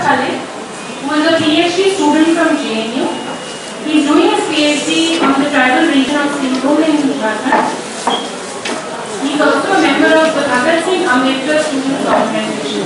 Khalid, who is a PhD student from JNU. He is doing his PhD on the tribal region of Singhbhum in Jharkhand. He is also a member of the Bhagat Singh Ambedkar Students Organization.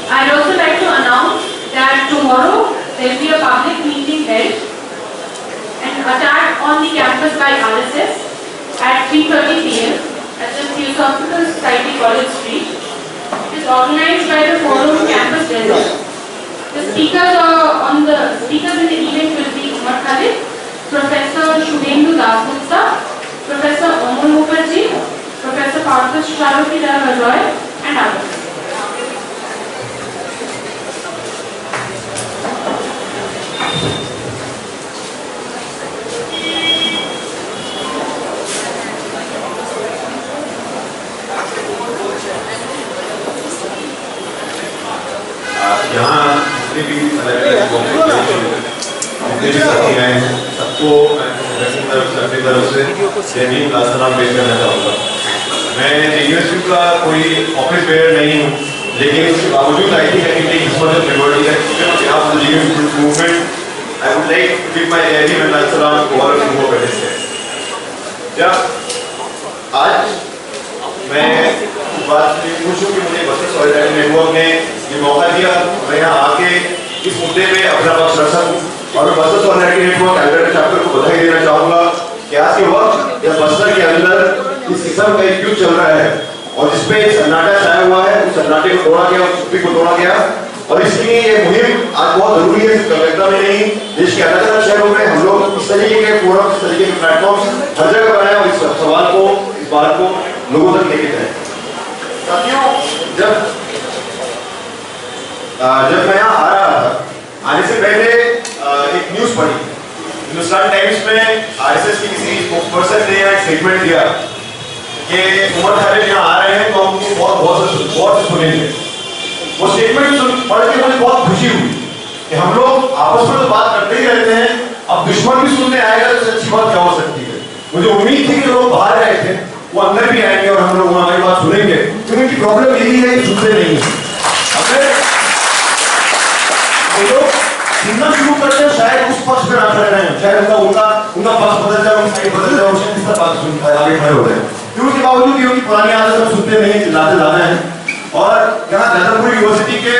I'd also like to announce that tomorrow there will be a public meeting held, an attack on the campus by RSS at 3:30 p.m. at the Theosophical Society College Street. It is organized by the Forum Campus Desert. The speakers in the event will be Umar Khalid, Professor Shubhendu Dasgupta, Professor Omar Mukherjee, Professor Parthish Charuki Roy, and others. यहाँ जितने भी साथी हैं सबको अपनी तरफ से जय सलाम पेश करना चाहूँगा। मैं यूनिवर्सिटी का कोई ऑफिस बेयर नहीं हूँ, लेकिन उसके बावजूद I think movement I would like to give my सलाम to all of you who क्या आज मैं बात खुश हूँ कि मुझे बस्तर सॉलिडारिटी नेटवर्क ने ये मौका दिया, मैं यहाँ आके इस मुद्दे पे अपना पक्ष रख सकूँ और मैं Bastar solidarity network Alberta chapter को बधाई देना चाहूँगा कि आज के वक्त जब बस्तर के अंदर इस किस्म का एक युद्ध चल रहा है और जिसपे सन्नाटा छाया हुआ है, उस सन्नाटे को तोड़ा गया, उस चुप्पी को तोड़ा गया और इसलिए ये मुहिम आज बहुत जरूरी है। सिर्फ कलकत्ता में नहीं, देश के अलग अलग शहरों में हम लोग इस तरीके के फोरम, इस तरीके के प्लेटफॉर्म हर जगह बनाए और इस सवाल को, इस बात को लोगों तक लेके जाए। साथियों, जब मैं यहाँ आ रहा था, आने से पहले एक न्यूज पढ़ी हिंदुस्तान टाइम्स में। आरएसएस की किसी स्पोक्सपर्सन ने एक स्टेटमेंट दिया कि उमर खालिद यहाँ आ रहे हैं तो हम उनको बहुत से सुनेंगे। वो स्टेटमेंट पढ़ के मुझे बहुत खुशी हुई कि हम लोग आपस में तो बात करते ही रहते हैं, अब दुश्मन भी सुनने आएगा तो अच्छी बात क्या हो सकती है। मुझे उम्मीद थी कि लोग बाहर आए थे, वो अंदर भी आएंगे और हम लोग हमारी बात सुनेंगे, क्योंकि उनकी प्रॉब्लम यही है कि सुनते नहीं है। अगर वो लोग सुनना शुरू करते हैं शायद उस पक्ष में ना खड़े रहें, शायद उनका पक्ष बदल जाए, उनकी साइड बदल जाए, उसके तीसरा पक्ष आगे खड़े हो रहे हैं। उसके बावजूद भी उनकी पुरानी आदत हम सुनते नहीं, चिल्लाते जाना है। और यहाँ जैसलपुर यूनिवर्सिटी के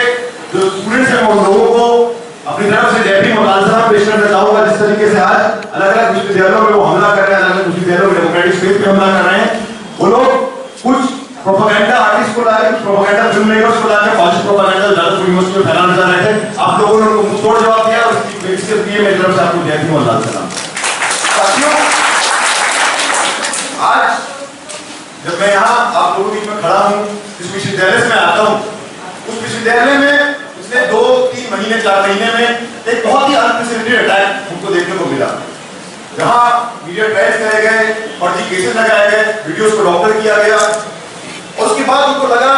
जो स्टूडेंट्स हैं उन लोगों को अपनी तरफ से जय भीम और पेश करना चाहूंगा। जिस तरीके से आज अलग अलग विश्वविद्यालयों में वो हमला कर रहे हैं, अलग अलग विश्वविद्यालयों में डेमोक्रेटिक स्पेस पे हमला कर रहे हैं, वो लोग कुछ प्रोपेगेंडा आर्टिस्ट को लाके, कुछ प्रोपेगेंडा फिल्म मेकर्स को लाके फॉल्स प्रोपेगेंडा जैसलपुर यूनिवर्सिटी में फैलाने जा रहे थे। आप लोगों ने उनको मुंहतोड़ जवाब दिया और इसके लिए मेरी तरफ से आपको जय भीम और सलाम। साथियों, आज जब मैं यहाँ आप लोगों के बीच में खड़ा हूँ, जिस विश्वविद्यालय से मैं आता हूँ, उस विश्वविद्यालय में पिछले 2-3 महीने 4 महीने में एक बहुत ही अनप्रेसिडेंटेड अटैक हमको देखने को मिला। जहाँ मीडिया ट्रायल्स करे गए, फर्जी केसेस लगाए गए, वीडियोस को डॉक्टर किया गया और उसके बाद उनको लगा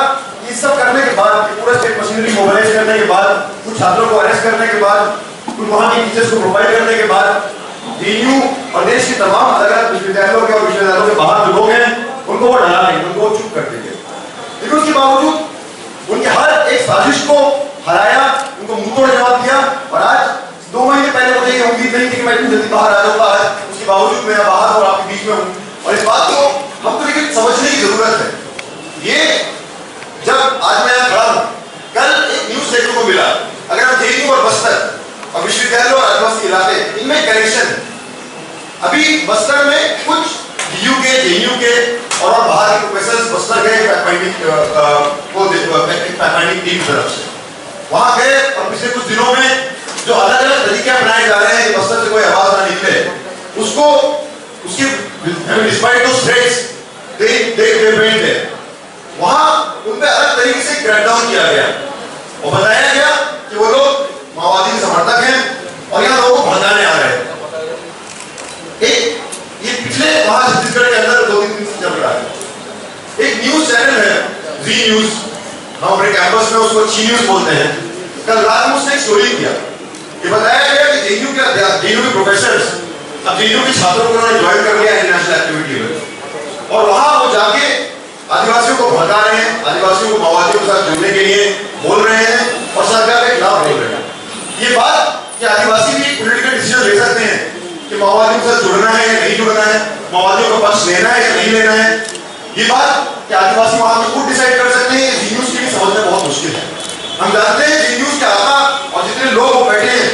ये सब करने के बाद, पूरा स्टेट मशीनरी मोबिलाइज करने के बाद, कुछ छात्रों को अरेस्ट करने के बाद, कुछ वहाँ के टीचर्स को प्रोवाइड करने के बाद, जेएनयू और देश के तमाम अलग अलग विश्वविद्यालयों के और विश्वविद्यालयों के बाहर जो लोग हैं उनको वो डरा देंगे, उनको वो चुप कर देंगे। लेकिन उसके बावजूद उनके हर एक साजिश को हराया, उनको मुंहतोड़ जवाब दिया और आज 2 महीने पहले मुझे ये उम्मीद नहीं थी कि मैं इतनी जल्दी बाहर आ जाऊंगा। आज उसके बावजूद मैं बाहर और आपके बीच में हूँ और इस बात को हमको लेकिन समझने की जरूरत है। ये जब आज मैं यहाँ खड़ा हूँ, कल एक न्यूज देखने को मिला, अगर हम जेएनयू और बस्तर और विश्वविद्यालय और आदिवासी इलाके इनमें कनेक्शन, अभी बस्तर में कुछ डीयू के, जेएनयू के और बाहर के प्रोफेसर बस्तर गए फैक्ट फाइंडिंग टीम तरफ से वहां गए और पिछले कुछ दिनों में जो अलग अलग तरीके अपनाए जा रहे हैं कि बस्तर से कोई आवाज ना निकले, उसको उसके despite those threats they went there, वहां उन पे अलग तरीके से क्रैकडाउन किया गया और बताया गया कि वो लोग माओवादी के समर्थक हैं और यहाँ लोगों को भड़काने आ रहे हैं। एक ये पिछले वहां छत्तीसगढ़ के अंदर 2-3 उसको अच्छी न्यूज बोलते हैं। कल रात में उसने एक स्टोरी किया, ये बताया गया कि जेएनयू के प्रोफेसर्स अब जेएनयू के छात्रों को उन्होंने ज्वाइन कर लिया इंटरनेशनल एक्टिविटी में, और वहां वो जाके आदिवासियों को भड़का रहे हैं, आदिवासियों को माओवादियों के साथ जुड़ने के लिए बोल रहे हैं और सरकार के खिलाफ बोल रहे हैं। ये बात कि आदिवासी भी पॉलिटिकल डिसीजन ले सकते हैं कि माओवादियों के साथ जुड़ना है या नहीं जुड़ना है, माओवादियों का पक्ष लेना है या नहीं लेना है, ये बात कि आदिवासी वहां पे खुद डिसाइड कर सकते हैं, जी न्यूज के लिए समझना बहुत मुश्किल है। हम जानते हैं जी न्यूज के आका और जितने लोग वो बैठे हैं,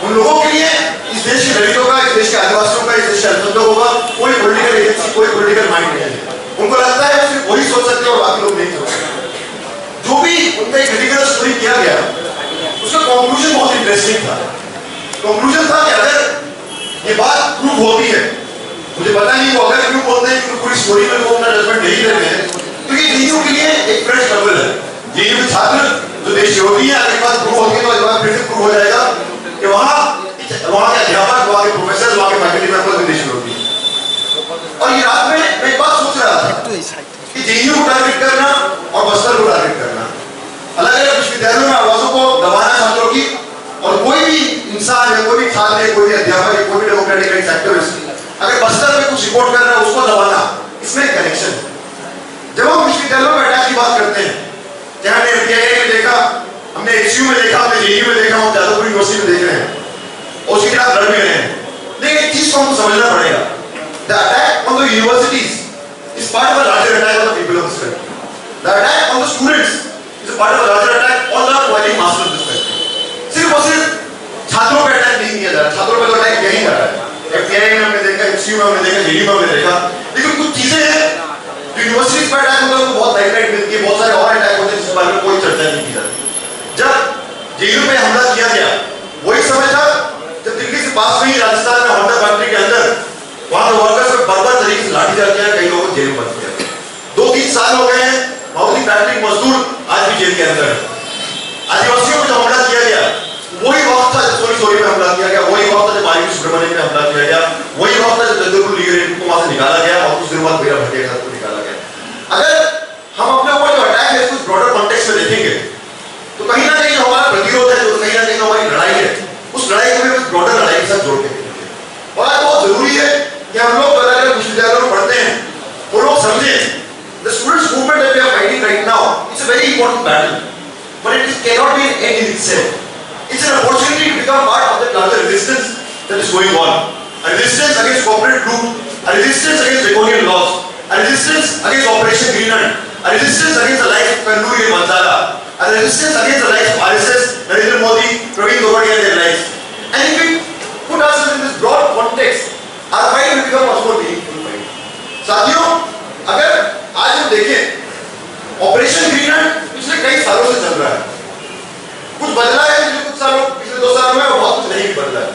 उन लोगों के लिए इस देश के दलितों का, इस देश के आदिवासियों का, इस देश के अल्पसंख्यकों का कोई पॉलिटिकल एजेंसी, कोई पॉलिटिकल माइंड नहीं है। उनको लगता है सिर्फ वही सोच सकते हैं और बाकी लोग नहीं सोच सकते। जो भी उनका एक क्रिटिकल स्टोरी किया गया, उसका कंक्लूजन बहुत इंटरेस्टिंग था। कंक्लूजन था कि अगर ये बात प्रूव होती है, मुझे पता नहीं वो अगर क्यों बोलते हैं कि पूरी स्टोरी में वो अपना जजमेंट नहीं लेते हैं, क्योंकि जेएनयू के लिए एक फ्रेश ट्रबल है। जेएनयू के छात्र जो देश विरोधी है, अगर बात प्रूव होगी तो इस बार फिर से प्रूव हो जाएगा कि वहाँ के अध्यापक, वहाँ के प्रोफेसर, वहाँ के फैकल्टी मेंबर देश विरोधी है। और ये रात में मैं एक बात सोच रहा था कि जेएनयू को टारगेट करना और बस्तर को टारगेट करना, अलग अलग विश्वविद्यालयों में आवाजों को दबाना छात्रों की, और कोई भी इंसान है, कोई भी छात्र है, कोई भी अध्यापक है, कोई भी डेमोक्रेटिक राइट्स एक्टिविस्ट अगर बस्तर में कुछ रिपोर्ट कर रहा है उसको दबाना, इसमें कनेक्शन है। जब हम विश्वविद्यालयों में अटैक की बात करते हैं, चाहे हमने एफटीआई में देखा, हमने एचयू में देखा, हमने जेएनयू में देखा, हम जादवपुर यूनिवर्सिटी में देख रहे हैं और उसके खिलाफ लड़ भी रहे हैं, लेकिन एक चीज को हमको समझना पड़ेगा, the attack on the universities is part of a larger attack on the people of this country. The attack on the students is a part of a larger attack on the working mass of this country. सिर्फ और सिर्फ छात्रों पे attack नहीं किया जा रहा, छात्रों पे तो अटैक यही कर रहा है, एफटीआई में हमने देखा, एचयू में हमने देखा, जेएनयू में हमने देखा, लेकिन कुछ चीजें हैं जो यूनिवर्सिटीज पर अटैक होता है उनको बहुत लाइमलाइट मिलती है, बहुत सारे और अटैक होते हैं जिस बारे में कोई चर्चा नहीं की जाती। जब जेएनयू पे हमला किया गया वही समय था जब दिल्ली से पास में ही राजस्थान में होंडा फैक्ट्री के अंदर वहां के वर्कर्स पे बर्बर तरीके से लाठीचार्ज किया, कई लोगों को जेल में बंद किया। 2-3 साल हो गए हैं, माउथी फैक्ट्री मजदूर आज भी जेल के अंदर है। आदिवासियों पर जो हमला किया गया वही वक्त था जब सोरी में हमला किया गया, वही वक्त था जब आईवी सुब्रमण्यम में हमला किया गया, वही वक्त था जब जगदलपुर लीगर को वहां से निकाला गया और कुछ दिन बाद मेरा भटिया को निकाला गया। अगर हम अपने ऊपर जो अटैक है कुछ ब्रॉडर कॉन्टेक्स्ट में देखेंगे तो कहीं ना कहीं हमारा प्रतिरोध है, जो कहीं ना कहीं हमारी लड़ाई है, उस लड़ाई को भी ब्रॉडर लड़ाई के साथ जोड़ के देखेंगे। और आज बहुत जरूरी है कि हम लोग अलग अलग विश्वविद्यालयों में पढ़ते हैं वो लोग समझें the students movement that we are fighting right now, it's a very important battle, but it cannot be an end in itself. It's an opportunity to become part of the larger resistance that is going on. A resistance against corporate group, a resistance against draconian laws, a resistance against Operation Green Hand, a resistance against the likes of Kannuri and Mansara, a resistance against the likes of RSS, Narendra Modi, Praveen Gopadi and their likes. And if we put ourselves in this broad context, our fight will become much more meaningful fight. साथियों, अगर आज हम देखें operation green hand पिछले कई सालों से चल रहा है, कुछ बदला है पिछले 2 सालों में और बहुत कुछ नहीं बदला है।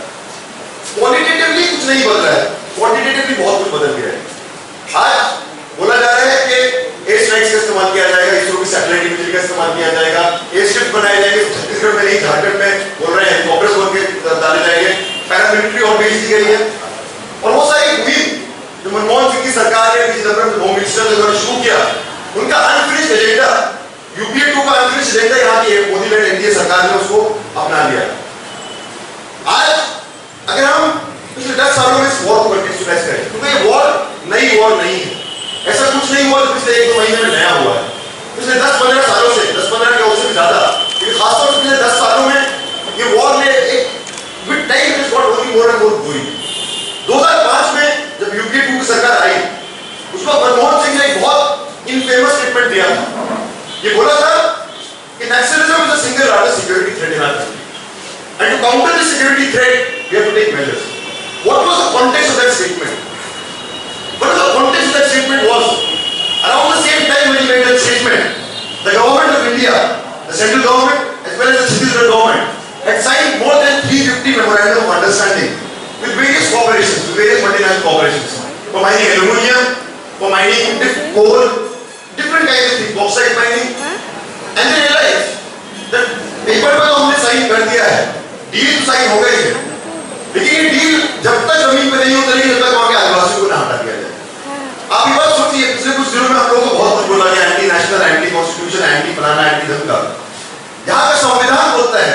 क्वांटिटेटिवली कुछ नहीं बदला है, क्वांटिटेटिवली बहुत कुछ बदल गया है। आज बोला जा रहा है कि एयर स्ट्राइक्स का इस्तेमाल किया जाएगा, इसरो की सैटेलाइट इमेजरी का इस्तेमाल किया जाएगा, एयरस्ट्रिप बनाए जाएंगे, छत्तीसगढ़ में नहीं झारखंड में बोल रहे हैं हेलीकॉप्टर्स बोल के डाले जाएंगे, पैरामिलिट्री और बेच दी गई है। और वो सारी मुहिम जो मनमोहन सिंह की सरकार ने होम मिनिस्टर ने जो शुरू किया, उनका अनफिनिश्ड एजेंडा, यूपीए 2 का अनफिनिश्ड एजेंडा यहाँ की मोदी लेड एनडीए सरकार ने उसको अपना लिया। आज अगर हम पिछले 10 सालों में इस वॉर को कंटेक्चुअलाइज करें, क्योंकि ये वॉर नई वॉर नहीं है, ऐसा कुछ नहीं हुआ जो पिछले 1-2 महीने में नया हुआ है। पिछले 10-15 सालों से, 10-15 के उससे भी ज्यादा, लेकिन खासतौर से पिछले 10 सालों में ये वॉर ने एक with time it is got only more and more going. 2005 में जब यूपीए 2 की सरकार आई, उस वक्त मनमोहन सिंह ने एक बहुत इनफेमस स्टेटमेंट दिया था। ये बोला था कि Naxalism is the single largest security threat in our country and to counter this security threat we have to take measures. What was the context of that statement? What the context of that statement was, around the same time when he made that statement, the government of India, the central government as well as the Chhattisgarh government had signed more than 350 memorandum of understanding with various corporations, with various multinational corporations, for mining aluminium, for mining coal, different kinds of things, bauxite mining, and they realized that paper पर तो हमने sign कर दिया है, deal तो sign हो गई है, लेकिन ये डील जब तक जमीन पे नहीं उतरी जब तक वहाँ के आदिवासियों को ना हटा दिया जाए। आप ये बात सोचिए, पिछले कुछ दिनों में हम लोगों को बहुत कुछ बोला गया, anti national, anti constitution, anti फलाना, एंटी धमका, यहाँ का संविधान बोलता है,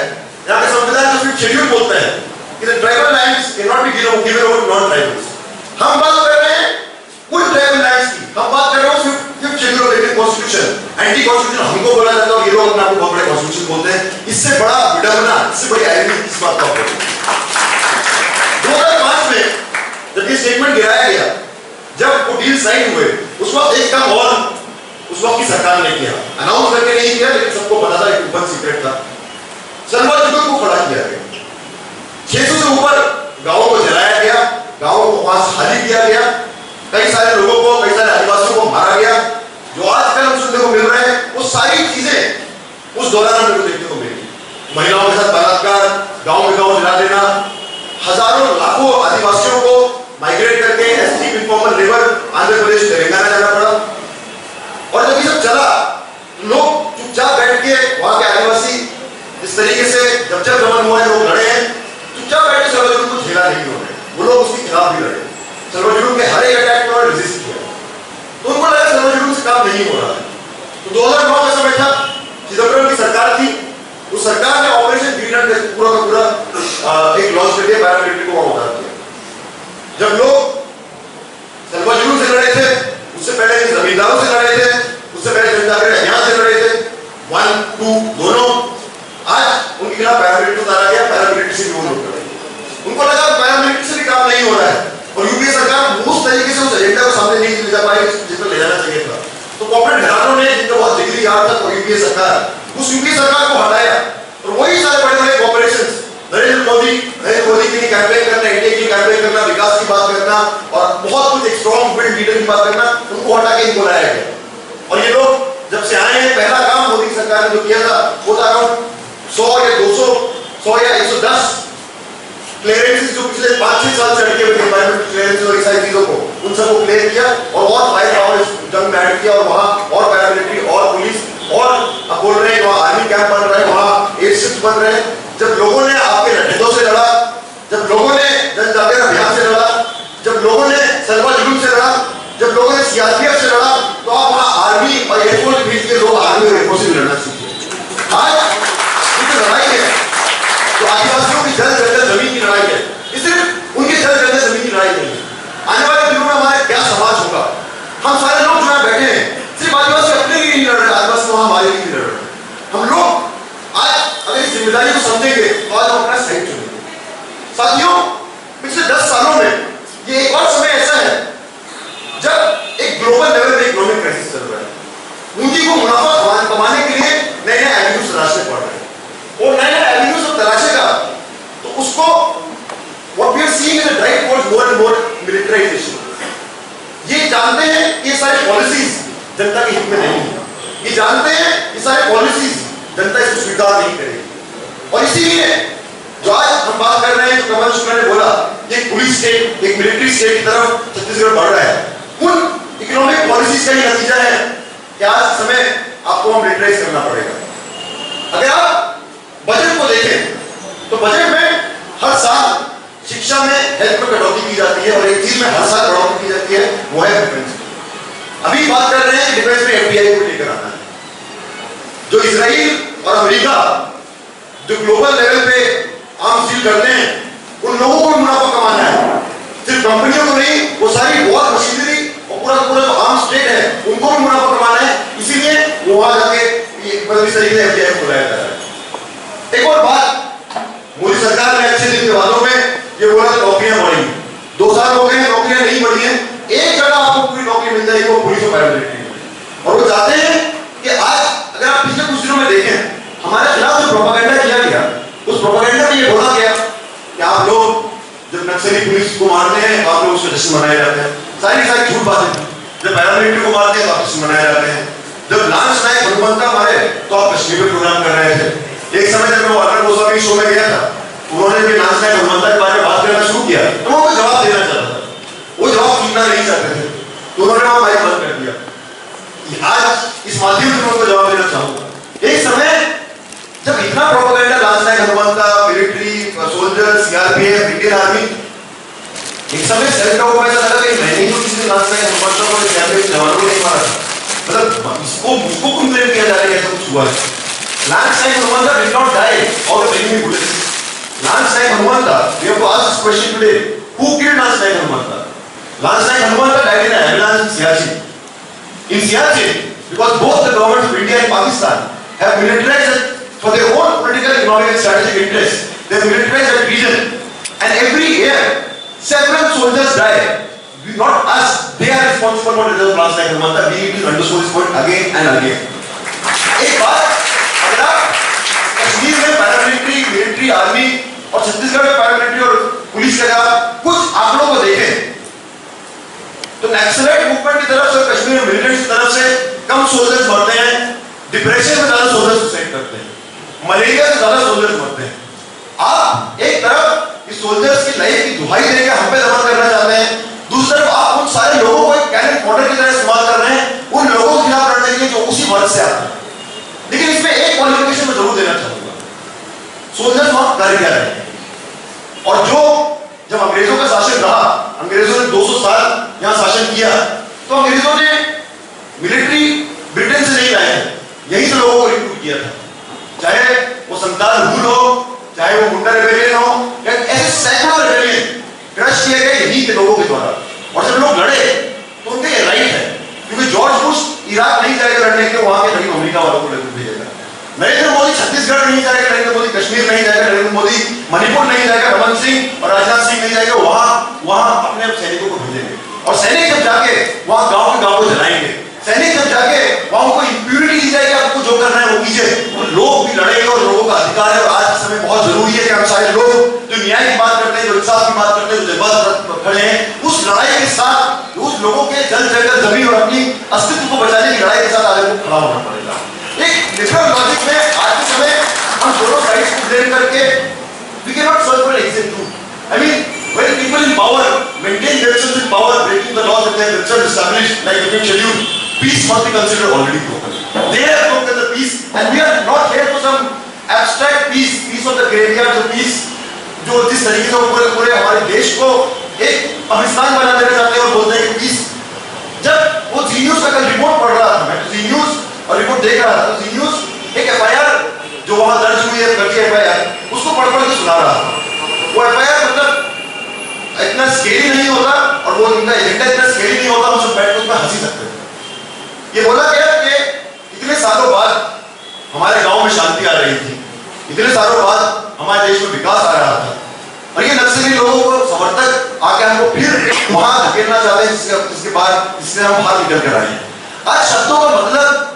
यहाँ का संविधान का फिफ्थ शेड्यूल बोलता है कि the tribal lands cannot be given over to non-tribals। हम बात कर रहे हैं कुल ट्राइबल लैंड्स की, हम बात कर रहे हैं fifth schedule of Indian constitution. Anti constitution हमको बोला जाता है और ये लोग अपने आप को बहुत बड़े कॉन्स्टिट्यूशन बोलते हैं। इससे बड़ा विडंबना, इससे बड़ी आयरनी इस बात का है। 2005 में जब ये स्टेटमेंट गिराया गया, जब वो डील साइन हुए, उस वक्त एक काम और उस वक्त की सरकार ने किया, अनाउंस करके नहीं किया लेकिन सबको पता था, एक ओपन सीक्रेट था। सलवा जुगल को खड़ा किया गया, 600 से ऊपर गांवों को जलाया गया, गांवों को वहां से खाली किया गया, कई सारे लोगों को, कई सारे आदिवासियों को मारा गया। जो आजकल हम सुनने को मिल रहे हैं वो सारी चीजें उस दौरान हमें देखने को मिली। महिलाओं के साथ बलात्कार, गांव में गांव जला देना, हजारों लाखों आदिवासियों को माइग्रेट करके as chief informal labour Andhra Pradesh Telangana जाना पड़ा। और जब ये सब चला, लोग चुपचाप बैठ के, वहां के आदिवासी इस तरीके से जब जमन हुआ है, लोग लड़े हैं, चुपचाप बैठ के सर्वजुलूम को झेला नहीं उन्होंने, वो लोग उसके खिलाफ भी लड़े। सर्वजुलूम के हर एक अटैक को रेजिस्ट किया, तो उनको लगा सर्वजुलूम से काम नहीं हो रहा है। तो 2009 में समय था, चिदम्बरम की सरकार थी, उस सरकार ने ऑपरेशन ग्रीनलैंड पूरा का पूरा एक लॉन्च करके पैरामिलिट्री को वहां उतार दिया। जब लोग सर्वजुलूम से लड़े थे, उससे पहले जमींदारों से लड़े थे, उससे पहले जमींदार अभियान से लड़े थे, 1, 2 दोनों, आज उनके खिलाफ पैरामिलिट्री उतारा गया, पैरामिलिट्री से भी वो लोग लड़े। उनको लगा पैरामिलिट्री से भी काम नहीं हो रहा है और यूपीए सरकार उस तरीके से उस एजेंडा को सामने नहीं ले जा पाई जितना ले जाना चाहिए था। तो कॉर्पोरेट घरानों ने, जिनको बहुत डिग्री याद था, यूपीए सरकार, उस यूपीए सरकार को हटाया और वही सारे बड़े बड़े कॉर्पोरेशंस, नरेंद्र मोदी के लिए कैंपेन करना, इंडिया के लिए कैंपेन करना, विकास की बात करना और बहुत कुछ एक स्ट्रॉन्ग बिल्ड लीडर की बात करना, उनको हटा के इनको लाया गया। और ये लोग जब से आए हैं, पहला काम मोदी सरकार ने जो किया था वो था 100 या 200, 100 या 110 क्लियरेंसेस जो पिछले 5-6 साल चढ़ के एनवायरमेंट क्लियरेंसेस और सारी चीजों को, उन सबको क्लियर किया और फायर पावर जंग में ऐड किया और वहां और पैरामिलिट्री और पुलिस और अब बोल रहे हैं वहां आर्मी कैंप बन रहे हैं, वहां एयरशिप्स बन रहे हैं। जब लोगों ने आपके नटेदों से लड़ा, जब लोगों ने जनजागरण अभियान से लड़ा, जब लोगों ने सलवा जुलूम से लड़ा, जब लोगों ने सीआरपीएफ से लड़ा, तो आप वहां आर्मी और एयरफोर्स भेज के लोग आर्मी और एयरफोर्स से लड़ना सीखे। आज ये लड़ाई है तो आदिवासियों की जल जंगल जमीन की लड़ाई है, ये सिर्फ उनकी जल जंगल जमीन की लड़ाई नहीं है। आने वाले दिनों में हमारे क्या समाज होगा? हम सारे लोग जो यहाँ बैठे हैं सिर्फ आदिवासी अपने लिए नहीं लड़ रहे, आदिवासी वहां हमारे लिए लड़ रहे। हम लोग आज अगर इस जिम्मेदारी को समझेंगे तो आज हम अपना सही चुनेंगे। साथियों, पिछले 10 सालों में ये एक और समय ऐसा है जब एक ग्लोबल लेवल पे इकोनॉमिक क्राइसिस चल रहा है। पूंजी को मुनाफा कमाने के लिए नए नए एवेन्यूज तलाशने पड़ रहे हैं और नए नए एवेन्यूज जब तलाशेगा तो उसको what we are seeing is a drive towards more and more militarization। ये जानते हैं कि ये सारे पॉलिसीज जनता के हित में नहीं है, ये जानते हैं ये सारे पॉलिसीज जनता इसको स्वीकार नहीं करेगी और इसीलिए जो आज हम बात कर रहे हैं, जो कमल शुक्ला ने बोला, एक पुलिस स्टेट, एक मिलिट्री स्टेट की तरफ छत्तीसगढ़ बढ़ रहा है, उन इकोनॉमिक पॉलिसीज का ही नतीजा है कि आज समय आपको मिलिटराइज करना पड़ेगा। अगर आप बजट को देखें तो बजट में हर साल शिक्षा में हेल्थ में कटौती की जाती है और एक चीज में हर साल बढ़ोतरी की जाती है, वो है डिफेंस। अभी बात कर रहे हैं डिफेंस में एफडीआई को लेकर आना है। जो इजराइल और अमेरिका जो ग्लोबल लेवल पे आर्म्स डील करते हैं, उन लोगों को मुनाफा कमाना है, सिर्फ कंपनियों को नहीं, वो सारी वॉर मशीनरी और पूरा जो आर्म्स ट्रेड है उनको भी मुनाफा कमाना है। इसीलिए वो वहां जाके इस तरीके से एफडीआई को बुलाया जा रहा है। एक और बात, मोदी सरकार ने अच्छे दिन के वादों में ये बोला कि नौकरियां बढ़ेंगी, 2 साल हो गए हैं, नौकरियां नहीं बढ़ी हैं। एक जगह आपको पूरी नौकरी मिल जाएगी, वो पुलिस और पैरामिलिट्री में। और वो चाहते हैं कि आज अगर आप पिछले कुछ दिनों में देखें, हमारे खिलाफ जो प्रोपेगेंडा किया गया, उस प्रोपेगेंडा में ये बोला गया कि आप लोग जब नक्सली पुलिस को मारते हैं तो आप लोग उसके जश्न मनाए जाते हैं। सारी झूठ बातें। जब पैरामिलिट्री को मारते हैं तो आप जश्न मनाए जाते हैं। जब लांस नायक हनुमंता मारे तो आप कश्मीर में प्रोग्राम कर रहे थे। एक समय जब मैं वाटर गोस्वामी शो में गया था, उन्होंने भी लांस नायक हनुमंता के बारे में बात करना शुरू किया तो मैं उनको जवाब देना चाहता था, वो जवाब सुनना नहीं चाहते थे, तो उन्होंने वहां माइक बंद कर दिया। आज इस माध्यम से मैं उनको जवाब देना चाहूंगा। एक समय जब इतना propaganda lance Naik Hanumantha, military, soldier, CRPF, Indian army, एक समय सेल्फ डाउट में ऐसा लगा कि मैंने ही तो किसी लांस नायक हनुमंता को जवानों को नहीं मारा, मतलब इसको कंप्लेन किया जा रहा है ऐसा कुछ हुआ है। Lance Naik Hanumanka did not die of the enemy bullets. Lance Naik Hanumanka, we have to ask this question today. Who killed Lance Naik Hanumanka? Lance Naik Hanumanka died in an ambulance in Siachen. In Siachen, because both the governments of India and Pakistan have militarized it for their own political, economic and strategic interests. They have militarized that region. And every year, several soldiers die. Not us. They are responsible for the death of Lance Naik Hanumanka. We need to underscore this point again and again. एक बात, अगर आप कश्मीर में paramilitary, military, army और छत्तीसगढ़ में paramilitary और police के कुछ आंकड़ों को देखें, तो नक्सलाइट मूवमेंट की तरफ से, कश्मीर मिलिटेंट्स की तरफ से कम सोल्जर्स मरते हैं, डिप्रेशन में ज्यादा सोल्जर्स सुसाइड करते हैं, मलेरिया से ज्यादा सोल्जर्स मरते हैं। आप एक तरफ इस सोल्जर्स की लाइफ की दुहाई देके हम पे दमन करना चाहते हैं, दूसरी तरफ आप उन सारे लोगों को एक कैनन फॉडर की तरह इस्तेमाल कर रहे हैं उन लोगों के खिलाफ लड़ने के लिए जो उसी वर्ग से आते हैं। लेकिन इसमें एक क्वालिफिकेशन मैं जरूर देना चाहूंगा, सोल्जर्स वहां कर क्या रहे हैं। और जो जब अंग्रेजों का शासन रहा, अंग्रेजों ने 200 साल यहां शासन किया, तो अंग्रेजों ने मिलिट्री ब्रिटेन से नहीं लाए, यहीं से लोगों को रिक्रूट किया था। चाहे वो संताल रूल हो, चाहे वो मुंडा रेबेलियन हो, ऐसे सैकड़ों रेबेलियन क्रश किए गए यहीं के लोगों के द्वारा। और जब लोग लड़े तो उनके ये राइट है, क्योंकि जॉर्ज बुश इराक नहीं जाएगा लड़ने के लिए, वहां के करीब अमेरिका वालों को लेकर भेजेगा। नरेंद्र मोदी छत्तीसगढ़ नहीं जाएगा, नरेंद्र मोदी कश्मीर नहीं जाएगा, नरेंद्र मोदी मणिपुर नहीं जाएगा, रमन सिंह और राजनाथ सिंह नहीं जाएगा, वहां अपने सैनिकों को भेजेंगे। और सैनिक जब जाके वहां गांव के गांव को जलाएंगे, सैनिक जब जाके वहां उनको इंप्यूरिटी दी जाएगी, आपको जो करना है वो कीजिए, लोग भी लड़ेंगे और लोगों का अधिकार है। और आज के समय बहुत जरूरी है कि हम सारे लोग जो न्याय की बात करते हैं, जो इंसाफ की बात करते हैं, जो जज्बात खड़े हैं, उस लड़ाई के साथ उस लोगों के जल जलकर जमीन और अपनी अस्तित्व को बचाने की लड़ाई के साथ आगे को खड़ा होना पड़ेगा। एक लिबरल लॉजिक में आज के समय हम दोनों साइड्स को ब्लेम करके we cannot search for an exit route. I mean, when people in power maintain themselves in power, breaking the laws that they have themselves established, like the schedule, peace must be considered already broken. They have broken the peace, and we are not here for some abstract peace, peace of the graveyards of peace, जो जिस तरीके से पूरे हमारे देश को एक पाकिस्तान बना देना चाहते हैं और बोलते हैं कि पीस। जब वो जी न्यूज का कल रिपोर्ट पढ़ रहा था, मैं जी न्यूज और रिपोर्ट देख रहा था, तो जी न्यूज एक एफआईआर जो वहां दर्ज हुई है, गलती एफआईआर, उसको पढ़ के सुना रहा था। वो एफआईआर मतलब इतना स्केरी नहीं होता और वो इनका एजेंडा इतना स्केरी नहीं होता, हम सब बैठ कर उसमें हंसी सकते थे। ये बोला गया कि इतने सालों बाद हमारे गांव में शांति आ रही थी, इतने सालों बाद हमारे देश में विकास आ रहा था, और ये नक्सली लोगों को समर्थक आके हमको फिर वहां धकेलना चाहते हैं, जिसके बाद इससे हम बाहर निकल कर आए हैं। आज शब्दों का मतलब,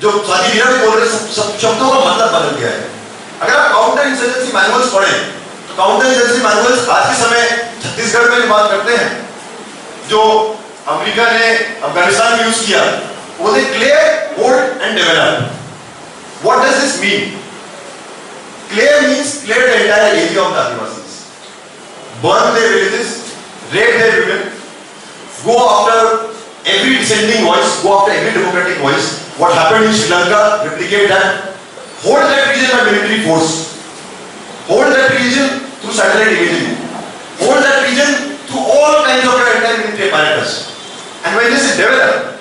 जो साथी मीरा भी बोल रहे हैं, शब्दों का मतलब बदल गया है। अगर आप काउंटर इंसर्जेंसी मैनुअल्स पढ़ें, तो काउंटर इंसर्जेंसी मैनुअल्स आज के समय छत्तीसगढ़ में बात करते हैं, जो अमेरिका ने अफगानिस्तान में यूज किया, वो बोलते clear, hold and develop. What does this mean? Clear means clear the entire area of the Adivasis, burn their villages, rape their women, go after every dissenting voice, go after every democratic voice. What happened in Sri Lanka, replicate that. Hold that region by military force. Hold that region through satellite imaging. Hold that region through all kinds of anti-military apparatus. And when this is developed,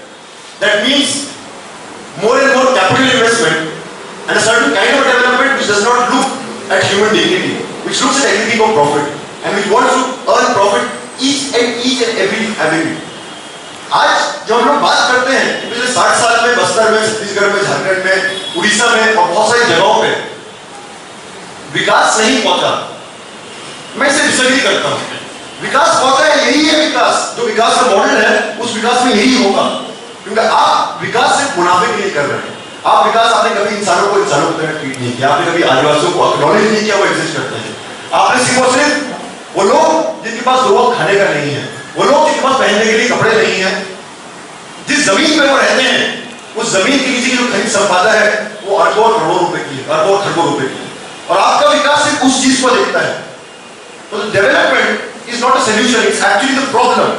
that means more and more capital investment and a certain kind of development which does not look at human dignity, which looks at everything of profit, and which wants to earn profit each and every avenue. आज जब हम लोग बात करते हैं कि पिछले 60 साल में बस्तर में, छत्तीसगढ़ में, झारखंड में, उड़ीसा में और बहुत सारी जगहों पे विकास नहीं पहुंचा, मैं इसे डिसएग्री करता हूं। विकास पहुंचा है, यही है विकास, जो विकास का मॉडल है उस विकास में यही होगा, क्योंकि आप विकास सिर्फ मुनाफे के लिए कर रहे हैं। आप विकास, आपने कभी इंसानों को इंसानों की तरह ट्रीट नहीं किया, आपने कभी आदिवासियों को एक्नॉलेज नहीं किया, वो एग्जिस्ट करते हैं। आपने सिर्फ और सिर्फ वो लोग जिनके पास दो वक्त खाने का नहीं है, वो लोग जिनके पास पहनने के लिए कपड़े नहीं है, जिस जमीन पे वो रहते हैं, उस जमीन के नीचे की जो खनिज संपदा है वो अरबों करोड़ों रुपए की है, अरबों खरबों रुपए की है, और आपका विकास सिर्फ उस चीज को देखता है। तो development is not a solution, it's actually the problem.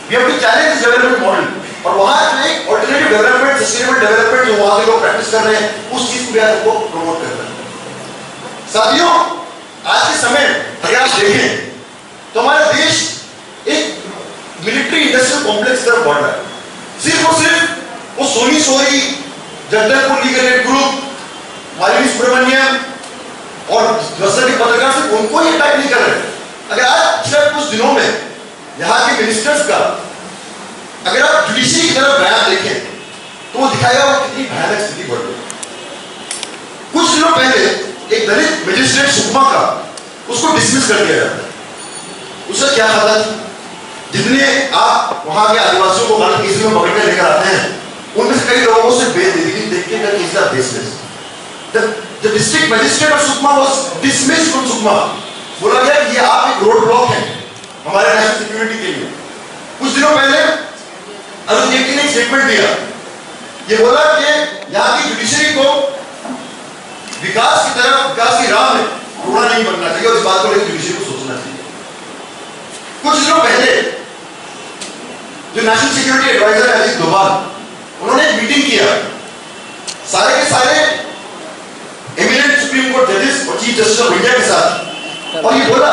We have to challenge this development model, और वहां जो एक ऑल्टरनेटिव डेवलपमेंट, सस्टेनेबल डेवलपमेंट जो वहां के लोग प्रैक्टिस कर रहे हैं, उस चीज को भी आज वो प्रमोट कर रहे हैं। साथियों, आज के समय अगर आप देखें तो हमारा देश एक मिलिट्री इंडस्ट्रियल कॉम्प्लेक्स तरफ बढ़ रहा है। सिर्फ और सिर्फ वो Soni Sori, Jagdalpur legal aid group, हमारे सुब्रमण्यम और दूसरे के पत्रकार से उनको ही अटैक नहीं कर रहे। अगर आज पिछले कुछ दिनों में यहाँ के मिनिस्टर्स का अगर आप जुडिशरी की तरफ बयान देखें तो वो दिखाएगा वो कितनी भयानक स्थिति बढ़ गई। कुछ दिनों पहले एक दलित मजिस्ट्रेट सुकमा का उसको डिसमिस कर दिया जाता है। उसका क्या फायदा था? जितने आप वहां के आदिवासियों को गलत केस में पकड़ के लेकर आते हैं उनमें से कई लोगों से बेदखली देख के केस का baseless. The district magistrate of Sukma was dismissed from Sukma। बोला गया कि ये आप एक रोड ब्लॉक है हमारे नेशनल सिक्योरिटी के लिए। कुछ दिनों पहले अरुण जेटली ने एक स्टेटमेंट दिया, ये बोला कि यहाँ की जुडिशरी को विकास की तरफ, विकास की राह में रोड़ा नहीं बनना चाहिए और इस बात को लेकर जुडिशरी को सोचना चाहिए। कुछ दिनों पहले जो नेशनल सिक्योरिटी एडवाइजर है अजीत डोभाल, उन्होंने एक मीटिंग किया सारे के सारे एमिनेंट सुप्रीम कोर्ट जजेस और चीफ जस्टिस ऑफ इंडिया के साथ, और ये बोला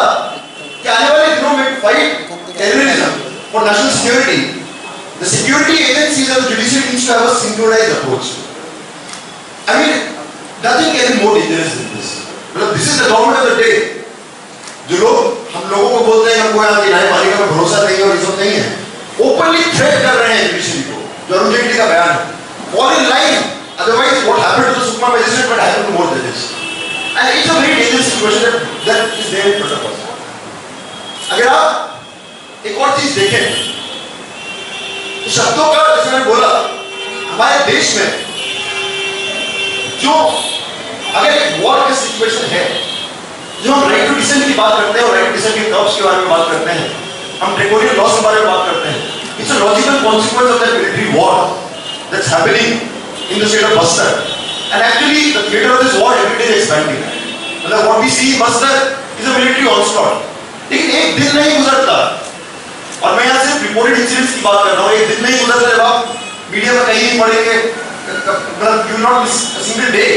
कि आने वाले दिनों में fight terrorism for national security, the security agencies and the judiciary needs to have a synchronised approach. I mean nothing can be more dangerous than this. मतलब this is the government of the day. जो लोग हम लोगों को बोलते हैं हमको यहाँ की न्यायपालिका में भरोसा नहीं है और ये सब नहीं है, ओपनली थ्रेट कर रहे हैं जुडिशरी को, जो अरुण जेटली का बयान है। Fall in line, otherwise what happened to the Sukma magistrate would happen to more judges, and it's a very dangerous situation that is there in front of us। अगर आप एक और चीज देखें तो शब्दों का, जैसे मैंने बोला, हमारे देश में जो अगर एक वॉर का सिचुएशन है, जो हम राइट टू डिसेंट की बात करते हैं और राइट टू डिसेंट के टर्म्स के बारे में बात करते हैं, हम ड्रैकोनियन लॉस के बारे में बात करते हैं, it's a logical consequence of that military war that's happening in the state of Bastar, and actually the theater of this war every day is expanding। मतलब what we see in Bastar is a military onslaught। लेकिन एक दिन नहीं गुजरता, और मैं यहाँ सिर्फ रिपोर्टेड इंसिडेंट्स की बात कर रहा हूँ, एक दिन नहीं गुजरता जब आप मीडिया में कहीं नहीं पढ़ेंगे, you will not miss a single day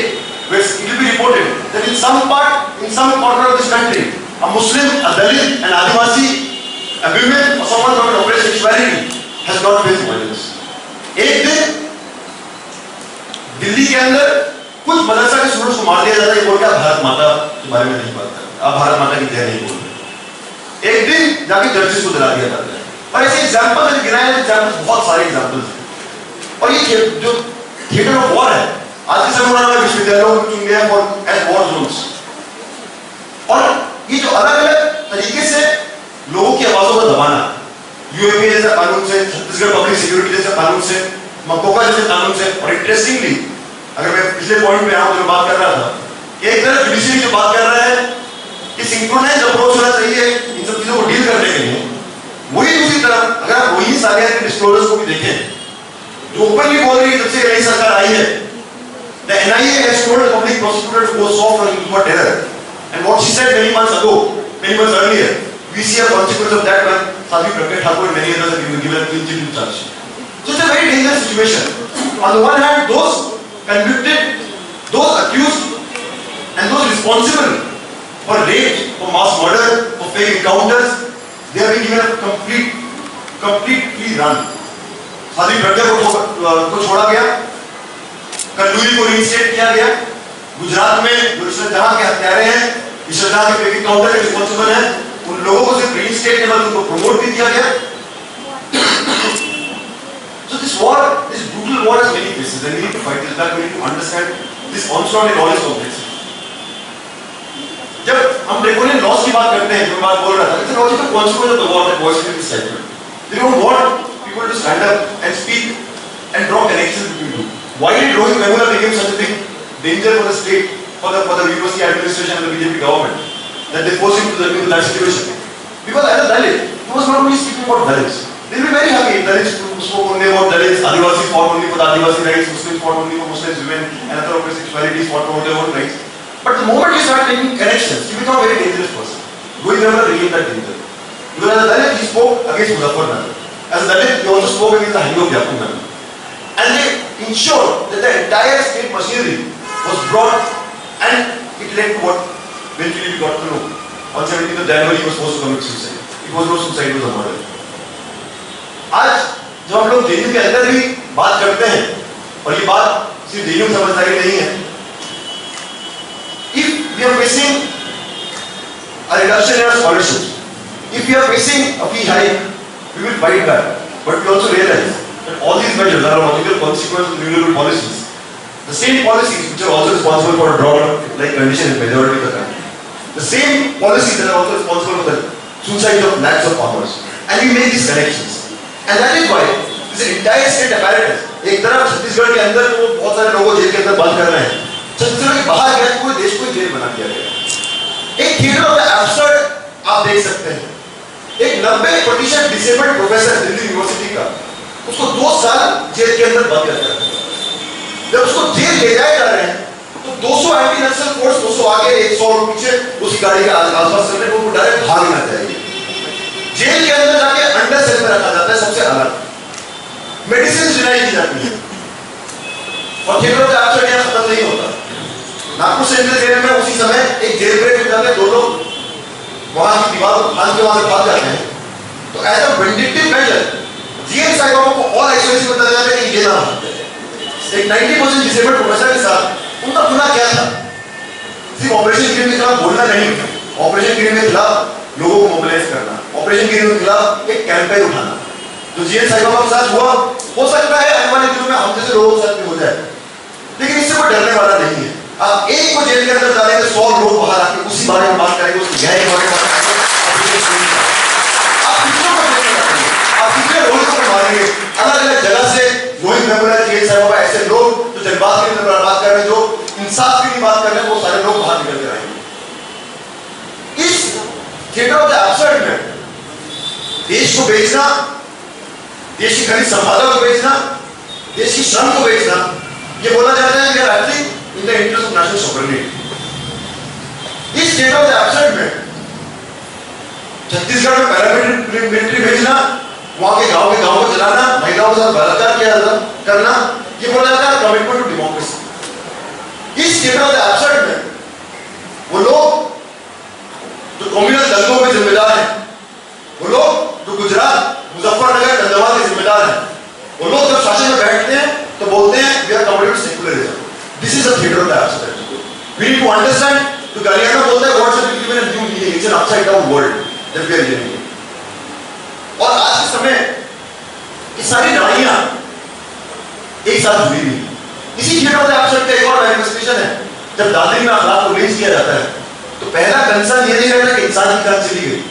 where it will be reported that in some part, in some corner of this country, a Muslim, a Dalit, an Adivasi, a woman or someone from an oppressed sexuality has got faced violence। एक दिन दिल्ली के अंदर कुछ मदरसा के students को मार दिया जाता है, बोल के भारत माता के बारे में नहीं बात करते, आप भारत माता की जय नहीं बोल रहे। एक दिन जाके जर्जिस को दिला दिया जाता है। और ऐसे एग्जाम्पल गिनाए एग्जाम्पल बहुत सारे एग्जाम्पल्स हैं। और ये जो थिएटर ऑफ वॉर है, आज के समय में विश्वविद्यालयों को चुन लिया एज वॉर जोन्स। और ये जो अलग अलग तरीके से लोगों की आवाजों को दबाना, यूएपी जैसे कानून से, छत्तीसगढ़ पब्लिक सिक्योरिटी जैसे कानून से, मकोका जैसे कानून से, और इंटरेस्टिंगली अगर मैं पिछले पॉइंट पे आऊं तो बात कर रहा था कि एक तरफ जुडिशरी जो बात कर रहा है कि सिंक्रोनाइज अप्रोच होना चाहिए इन सब चीजों को डील करने के लिए, वही दूसरी तरफ अगर आप वही सारे डिस्क्लोजर्स को भी देखें जो ओपनली बोल रही है जब से नई सरकार आई है, the NIA has told the public prosecutor to go soft on human terror, and what she said many months earlier, we see a consequence of that when Sadhvi Pragya Thakur and many others have been given a clean sheet in charge। So it's a very dangerous situation। On the one hand, those convicted, those accused, and those responsible for rape, for mass murder, for fake encounters, they have been given a completely run। Sadhvi Pragya को छोड़ा गया, कल्लूरी को restate किया गया, गुजरात में जहां के हत्यारे हैं, जहां के फेक एनकाउंटर के रिस्पॉन्सिबल हैं, उन लोगों को सिर्फ रिस्टेट के बाद उनको प्रमोट भी किया गया। So this war, this brutal war has many faces, and we need to fight this back. We need to understand this onslaught in all its complexity। जब हम ड्रैकोनियन लॉस की बात करते हैं, जो बात बोल रहा था, it's a logical consequence of the war that was in this segment। They don't want people to stand up and speak and draw connections between two। Why did Rohit Vemula become such a big danger for the state, for the university administration and the BJP government, that they forced him into that situation? Because as a Dalit, he was not only speaking about Dalits। They'll be very happy if Dalits spoke only about Dalits, Adivasi fought only for the Adivasi rights, Muslims fought only for Muslims, women and other oppressed sexualities fought for their own rights। But the moment you start making connections, you become a very dangerous person। Rohit Vemula became that danger। Because as a Dalit, he spoke against Muzaffarnagar। As a Dalit, he also spoke against the Hindu Yakuman। And they ensured that the entire state machinery was brought, and it led to what eventually we got to know। On 17th of January, he was supposed to commit suicide। It was not suicide, it was a murder। आज जब हम लोग JNU के अंदर भी बात करते हैं, और ये बात सिर्फ जेएनयू समझदारी नहीं है, we are facing a reduction in our scholarships. If we are facing a fee hike, we will fight back. But we also realize that all these measures are a logical consequence of neoliberal policies. The same policies which are also responsible for a drought-like condition in majority of the country. The same policies that are also responsible for the suicide of lakhs of farmers. And we make these connections. And that is why this entire state apparatus, एक तरफ छत्तीसगढ़ के अंदर तो बहुत सारे लोगों jail के अंदर बंद कर रहे हैं, छत्तीसगढ़ के बाहर गए पूरे देश को जेल बना दिया गया। एक थिएटर ऑफ द एब्सर्ड आप देख सकते हैं, एक 90% डिसेबल्ड प्रोफेसर दिल्ली यूनिवर्सिटी का, उसको 2 साल जेल के अंदर बंद कर दिया। जब उसको जेल ले जाए जा रहे हैं तो 200 एंटी नक्सल फोर्स 200 आगे 100 पीछे उसकी गाड़ी के आसपास चलने को डायरेक्ट भागना चाहिए। जेल के अंदर जाके अंडर सेल में रखा जाता है सबसे अलग, मेडिसिन डिनाई की जाती है और थिएटर ऑफ द एब्सर्ड यहाँ खत्म नहीं होता। नागपुर सेंट्रल जेल में उसी समय एक जेल ब्रेक हो जाता है, 2 लोग वहां की दीवार को फांद के वहां से भाग जाते हैं। तो as a vindictive major GM साहिबों को और आइसोलेशन में बताया जाता है कि ये ना भागते हैं। एक 90% डिसेबल्ड प्रोफेसर के साथ उनका गुनाह क्या था? सिर्फ ऑपरेशन ग्रीन के खिलाफ बोलना नहीं, ऑपरेशन ग्रीन के खिलाफ लोगों को मोबिलाइज करना, ऑपरेशन ग्रीन के खिलाफ एक कैंपेन उठाना। जो जीएन साहिबा के साथ हुआ, हो सकता है आने वाले दिनों में हम जैसे लोगों के साथ भी हो जाए, लेकिन इससे कोई डरने वाला नहीं है। आप एक को जेल के अंदर डालेंगे, 100 लोग बाहर आके उसी बारे में बात करेंगे, उसकी गहरे बारे में बात करेंगे। आप कितनों को जेल में डालेंगे, आप कितने लोगों को मारेंगे? अलग अलग जगह से रोहित मेमोरियल जेल साहिबा ऐसे लोग जो जज्बात के अंदर बात कर रहे हैं, जो इंसाफ की बात कर रहे हैं, वो सारे लोग बाहर निकल कर आएंगे। इस थिएटर ऑफ द एब्सर्ड में देश को बेचना, देश की खनिज संपदा को बेचना, देश की श्रम को बेचना, ये बोला जाता है कि are acting in the interest of national sovereignty. इस थिएटर ऑफ द एब्सर्ड में छत्तीसगढ़ में पैरामिलिट्री भेजना, वहां के गांव को चलाना, महिलाओं के साथ बलात्कार किया करना, ये बोला जाता है कमिटमेंट टू डेमोक्रेसी। इस थिएटर ऑफ द एब्सर्ड में वो लोग जो कम्युनल दंगों में जिम्मेदार हैं, वो लोग जो गुजरात मुजफ्फरनगर दंगों के जिम्मेदार हैं, वो लोग जब शासन में बैठते हैं तो बोलते हैं we are committed to secularism. This is a theatre of the absurd. We need to understand. तो गालियाना बोलता है what's have given a new meaning, it's an upside down world that we are living in. और आज के समय ये सारी लड़ाइयां एक साथ जुड़ी हुई। इसी थिएटर ऑफ द एब्सर्ड का एक और मैनिफेस्टेशन है, जब दादरी में अखलाक को रिलीज किया जाता है तो पहला कंसर्न ये नहीं रहता कि इंसान की जान चली गई,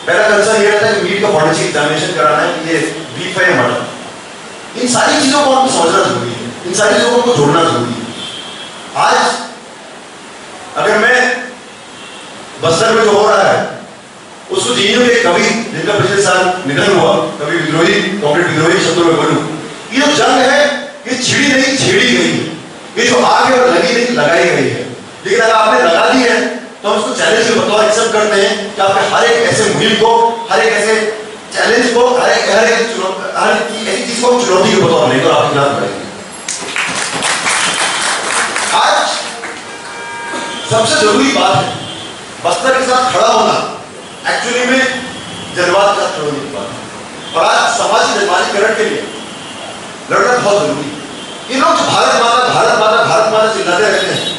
पहला कंसर्न ये रहता है कि मीट का फॉरेंसिक एग्जामिनेशन कराना है कि ये बीफ है या मटन। इन सारी चीजों को हमको समझना जरूरी है, इन सारी चीजों को जोड़ना जरूरी है। आज अगर मैं बस्तर में जो हो रहा है उसको जीने के कवि जिनका पिछले साल निधन हुआ, कवि विद्रोही, कॉमरेड विद्रोही शब्दों में बोलूं, ये जो जंग है ये छिड़ी नहीं छेड़ी गई है, ये जो आग है और लगी नहीं लगाई गई है। लेकिन अगर आपने लगा दी है तो हम उसको चैलेंज के बतौर एक्सेप्ट करते हैं कि आपके हर एक ऐसे मुहिम को, हर एक ऐसे चैलेंज को, हर एक ऐसी चीज को चुनौती के बतौर लेकर आपके खिलाफ लड़ेंगे। आज सबसे जरूरी बात है बस्तर के साथ खड़ा होना, एक्चुअली में जज्बात के साथ खड़ा होने की बात है। और आज समाज के जज्बातीकरण के लिए लड़ना बहुत जरूरी है। ये लोग जो भारत माता चिल्लाते रहते हैं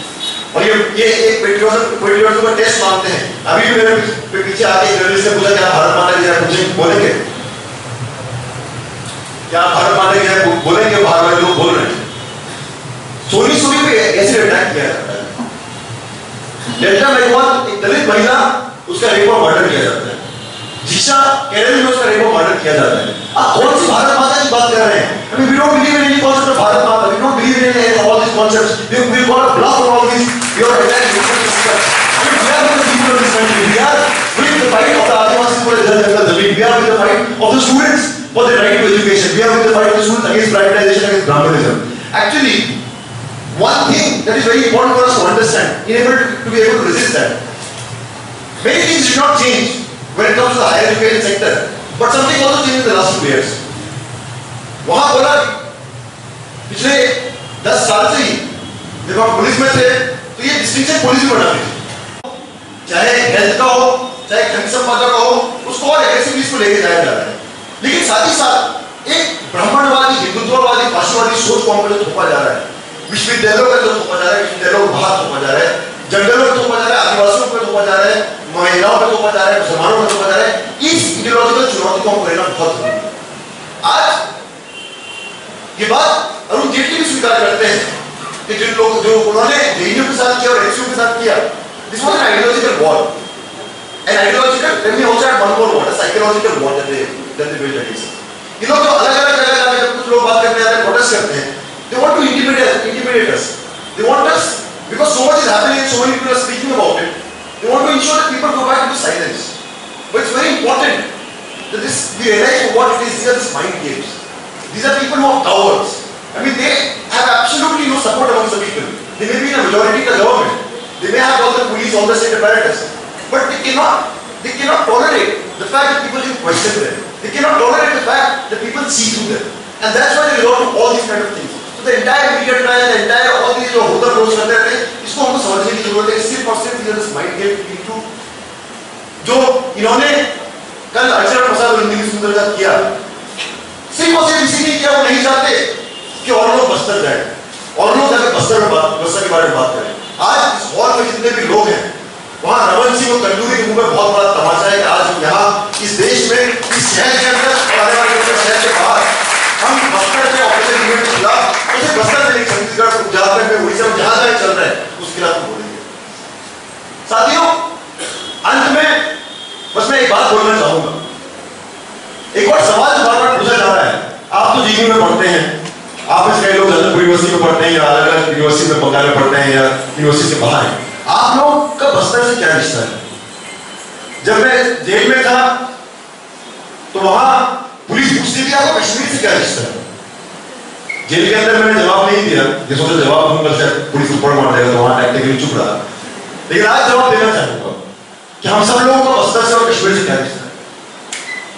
और ये एक पेट्रियोटिज्म का टेस्ट मांगते हैं। अभी भी मेरे पीछे आके जर्नलिस्ट ने पूछा क्या भारत माता की जय पूछे बोलेंगे, क्या भारत माता की जय बोलेंगे? बाहर वाले लोग बोल रहे हैं। सोनी पे ऐसे अटैक किया जाता है। डेल्टा मेघवाल एक दलित महिला, उसका रेप और मर्डर किया जाता है। जिशा केरल में उसका रेप और मर्डर किया जाता है। आप कौन सी भारत माता की बात कर रहे हैं? I mean, we don't believe in any concept of Bharat माता. We don't believe in all these concepts. We got a bluff on all these. We are attacking different systems. I mean, we are with the people of this country. We are with the fight of the Adivasis for the Jal Zameen. We are with the fight of the students for their right to education. We are with the fight of the students against privatization, against Brahmanism. Actually, one thing that is very important for us to understand, to be able to resist that. Many things did not change when it comes to the higher education sector, but something also changed in the last 2 years. वहां बोला पिछले 10 साल से ही जब आप police में थे तो ये डिस्टिंक्शन पुलिस में बना थे, चाहे हेल्थ का हो चाहे खनिज संपदा का हो, उसको और एग्रेसिवली इसको लेके जाया जा रहा है। लेकिन साथ ही साथ एक ब्राह्मणवादी, हिंदुत्ववादी, फाशिवादी सोच को हमको थोपा जा रहा है, विश्वविद्यालयों का जो थोपा जा रहा है, विश्वविद्यालयों को बाहर थोपा जा रहा है, जंगलों में थोपा जा रहा है, आदिवासियों पे थोपा जा रहा है, महिलाओं पे थोपा जा रहा है, मुसलमानों पे थोपा जा रहा है। इस इडियोलॉजिकल चुनौती को हमको लेना बहुत जरूरी है। आज ये बात अरुण जेटली भी स्वीकार करते हैं कि जिन लोग जो उन्होंने जेएनयू के साथ किया और एचयू के साथ किया, this was an ideological war, an ideological, let me also add one more word, psychological war that they build against. ये लोग जो अलग-अलग जगह जाके जब कुछ लोग बात करते हैं, प्रोटेस्ट करते हैं, they want to intimidate us. They want us, because so much is happening and so many people are speaking about it, they want to ensure that people go back into silence. But it's very important that we realize what it is. These are just mind games. These are people who are cowards. I mean, they have absolutely no support amongst the people. They may be in a majority in the government. They may have all the police, all the state apparatus, but they cannot tolerate the fact that people can question them. They cannot tolerate the fact that people see through them. And that's why they resort to all these kind of things. So the entire media trial, the entire all these जो होता रोज करते रहते हैं, इसको हमको समझने की जरूरत है। सिर्फ और सिर्फ ये माइंड गेम इनटू जो इन्होंने कल अक्षर प्रसाद और इंद्र सुंदर किया, सिर्फ और सिर्फ इसीलिए किया, वो नहीं चाहते कि और लोग बस्तर जाए और लोग जाकर बस्तर के बारे में बात करें। आज इस हॉल में जितने भी लोग हैं, वहाँ रमन सिंह और कंडूरी के मुंह में बहुत बड़ा तमाशा है कि आज हम यहाँ इस देश में, इस शहर के अंदर और आने वाले शहर के बाहर हम बस्तर के ऑपरेशन यूनिट के खिलाफ, उसे बस्तर से नहीं, छत्तीसगढ़, झारखंड में, उड़ीसा में जहां जहां चल रहा है उसके खिलाफ हम बोलेंगे। साथियों, अंत में बस मैं एक बात बोलना चाहूंगा। एक और सवाल जो बार बार पूछा जा रहा है, आप तो जीएनयू में पढ़ते हैं, आप इस कई लोग जलंधर यूनिवर्सिटी में पढ़ते हैं या अलग अलग यूनिवर्सिटी में बंगाल में पढ़ते हैं या यूनिवर्सिटी से बाहर हैं, आप लोग का बस्तर से क्या रिश्ता है? जब मैं जेल में था तो वहां पुलिस पूछती थी आपको कश्मीर से क्या रिश्ता है? जेल के अंदर मैंने जवाब नहीं दिया, ये सोचा जवाब दूंगा शायद पुलिस ऊपर मार देगा, तो वहां टेक्निकली चुप रहा। लेकिन आज जवाब देना चाहूंगा कि हम सब लोगों का बस्तर से और कश्मीर से क्या रिश्ता है?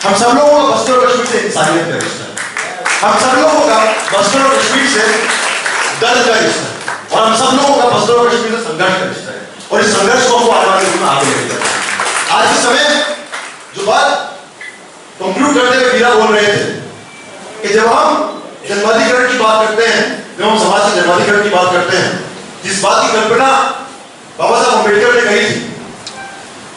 हम सब लोगों का बस्तर और कश्मीर से इंसानियत का रिश्ता है। हम सब लोगों का बस्तर और कश्मीर से दर्द का रिश्ता है, और हम सब लोगों का बस्तर और कश्मीर से संघर्ष का रिश्ता है। और इस संघर्ष को हमको आने वाले दिन में आगे लेकर जाना है। आज के समय जो बात कंक्लूड करते हुए वीरा बोल रहे थे कि जब हम जन्माधिकरण की बात करते हैं, जब हम समाज के जन्माधिकरण की बात करते हैं, जिस बात की कल्पना बाबा साहब अम्बेडकर ने कही थी,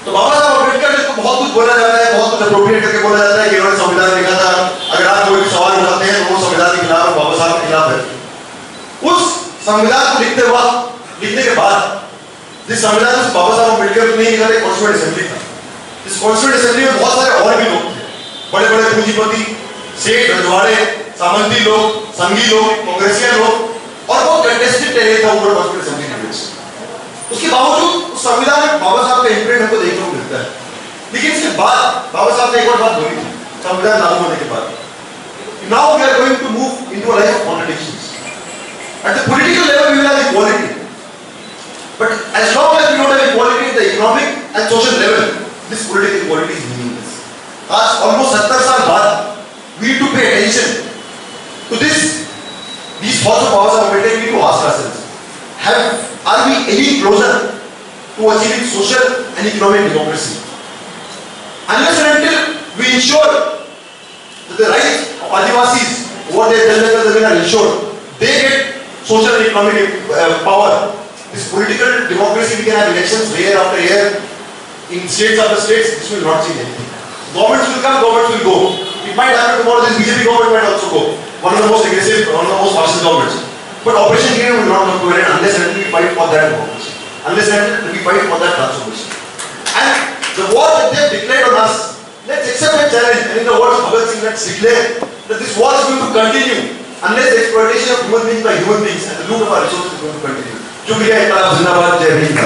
तो बाबा साहब अम्बेडकर ने बहुत कुछ बोला जाता है, बहुत कुछ अप्रोप्रिएट करके बोला जाता है कि उन्होंने संविधान लिखा था। अगर आप कोई भी सवाल उठाते हैं तो वो संविधान के खिलाफ, बाबा साहब के खिलाफ है। उस संविधान को लिखने के बाद जिस संविधान में बाबा साहब अम्बेडकर ने नहीं लिखा था, कॉन्स्टिट्यूएंट असेंबली था। इस कॉन्स्टिट्यूएंट असेंबली में बहुत सारे और भी लोग थे, बड़े बड़े पूंजीपति, सेठ, रजवाड़े, सामंती लोग, संघी लोग, कांग्रेसियन लोग, और वो कंटेस्टेड टेरेन था ऊपर कॉन्स्टिट्यूएंट असेंबली के बीच। उसके बावजूद उस संविधान में बाबा साहब का इंप्रिंट हमको देखने को मिलता है। लेकिन इसके बाद बाबा साहब ने एक और बात बोली थी संविधान लागू होने के बाद, now we are going to move into a life of contradictions. At the political level we will have equality, but as long as we don't have equality at the economic and social level, this political equality is meaningless. आज almost 70 साल बाद we need to pay attention to these thoughts of Baba Saheb Ambedkar. We need to ask ourselves, are we any closer to achieving social and economic democracy? Unless and until we ensure that the rights of Adivasis, what they tell us are ensured, they get social and economic power. This political democracy, we can have elections year after year in states after states, this will not change anything. Governments will come, governments will go. It might happen tomorrow, this BJP government might also go. One of the most aggressive, one of the most fascist governments. But Operation Green will not come to an end unless and until we fight for that democracy. Unless and until we fight for that transformation. And the war that they have declared on us, let's accept that challenge. And in the words of Bhagat Singh, let's declare that this war is going to continue unless the exploitation of human beings by human beings and the loot of our resources is going to continue. Shukriya, Inqilab Zindabad, Jai Hind.